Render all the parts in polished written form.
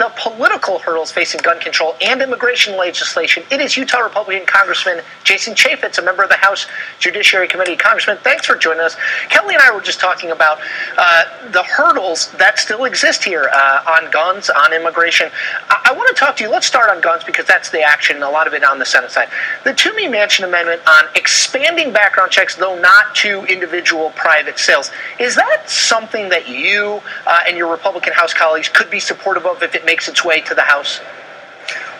the political hurdles facing gun control and immigration legislation. It is Utah Republican Congressman Jason Chaffetz, a member of the House Judiciary Committee. Congressman, thanks for joining us. Kelly and I were just talking about the hurdles that still exist here on guns, on immigration. I want to talk to you. Let's start on guns because that's the action, a lot of it on the Senate side. The Toomey Manchin amendment on expanding background checks, though not to individual private sales. Is that something that you and your Republican House colleagues could be supportive of if it makes its way to the House?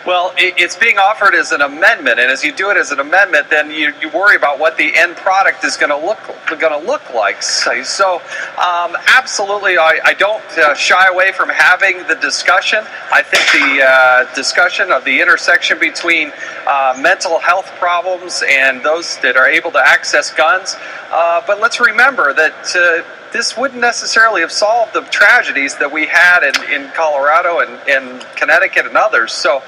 Well, it's being offered as an amendment, and as you do it as an amendment, then you worry about what the end product is going to look like. So, absolutely, I don't shy away from having the discussion. I think the discussion of the intersection between mental health problems and those that are able to access guns. But let's remember that this wouldn't necessarily have solved the tragedies that we had in Colorado and Connecticut and others. So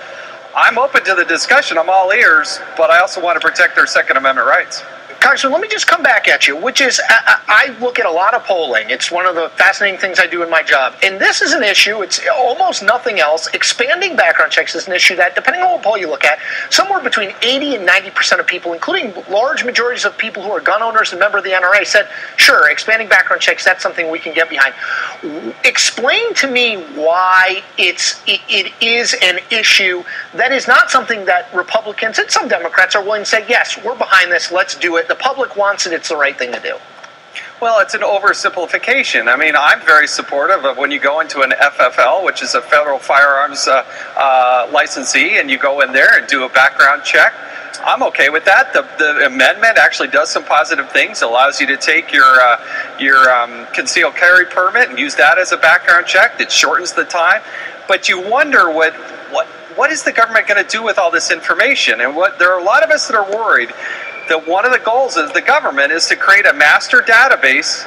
I'm open to the discussion. I'm all ears, but I also want to protect their Second Amendment rights. Congressman, let me just come back at you, which is, I look at a lot of polling. It's one of the fascinating things I do in my job. And this is an issue. It's almost nothing else. Expanding background checks is an issue that, depending on what poll you look at, somewhere between 80 and 90% of people, including large majorities of people who are gun owners and member of the NRA, said, sure, expanding background checks, that's something we can get behind. Explain to me why it is an issue that is not something that Republicans and some Democrats are willing to say, yes, we're behind this, let's do it. The public wants it, it's the right thing to do. Well, it's an oversimplification. I mean, I'm very supportive of when you go into an FFL, which is a federal firearms licensee, and you go in there and do a background check. I'm okay with that. The amendment actually does some positive things. It allows you to take your concealed carry permit and use that as a background check. It shortens the time. But you wonder what is the government going to do with all this information? And there are a lot of us that are worried that one of the goals of the government is to create a master database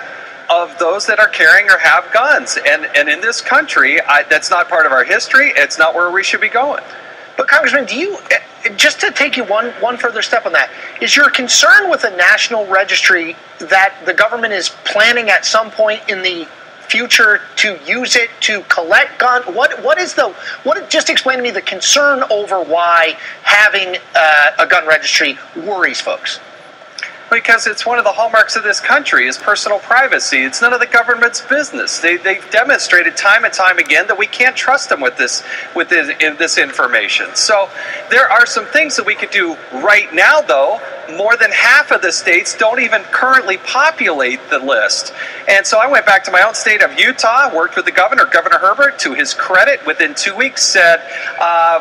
of those that are carrying or have guns. And in this country, that's not part of our history. It's not where we should be going. But Congressman, do you, just to take you one further step on that, is your concern with a national registry that the government is planning at some point in the future to use it to collect guns? Just explain to me the concern over why having a gun registry worries folks. Because it's one of the hallmarks of this country is personal privacy. It's none of the government's business. They've demonstrated time and time again that we can't trust them with this information. So there are some things that we could do right now, though. More than half of the states don't even currently populate the list. And so I went back to my own state of Utah, worked with the governor, Governor Herbert. To his credit, within 2 weeks said,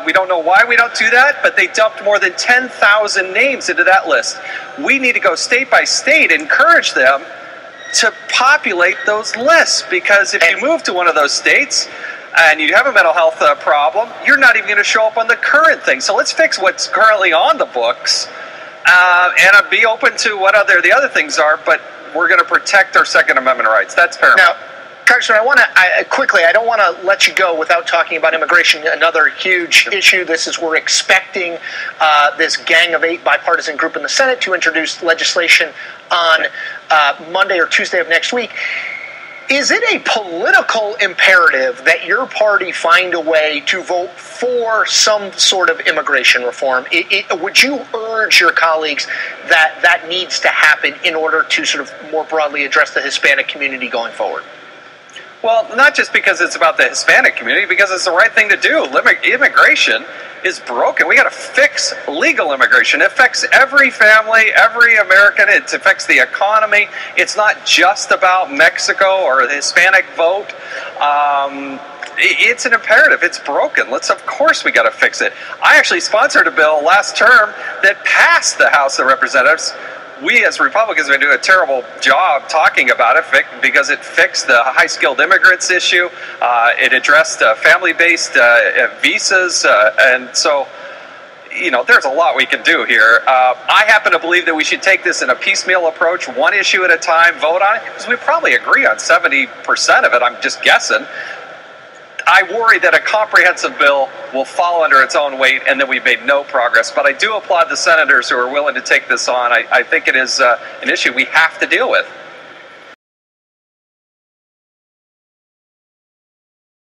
we don't know why we don't do that, but they dumped more than 10,000 names into that list. We need to go state by state, encourage them to populate those lists, because if you move to one of those states and you have a mental health problem, you're not even going to show up on the current thing. So let's fix what's currently on the books, and I'd be open to what the other things are, but we're going to protect our Second Amendment rights. That's paramount. Now, Congressman, I don't want to let you go without talking about immigration, another huge issue. We're expecting this Gang of Eight bipartisan group in the Senate to introduce legislation on Monday or Tuesday of next week. Is it a political imperative that your party find a way to vote for some sort of immigration reform? Would you urge your colleagues that needs to happen in order to sort of more broadly address the Hispanic community going forward? Well, not just because it's about the Hispanic community, because it's the right thing to do. Immigration is broken. We got to fix legal immigration. It affects every family, every American. It affects the economy. It's not just about Mexico or the Hispanic vote. It's an imperative. It's broken. Of course we got to fix it. I actually sponsored a bill last term that passed the House of Representatives. We as Republicans have been doing a terrible job talking about it because it fixed the high-skilled immigrants issue. It addressed family-based visas, and so, there's a lot we can do here. I happen to believe that we should take this in a piecemeal approach, one issue at a time, vote on it, because we probably agree on 70% of it. I'm just guessing. I worry that a comprehensive bill will fall under its own weight and that we've made no progress. But I do applaud the senators who are willing to take this on. I think it is an issue we have to deal with.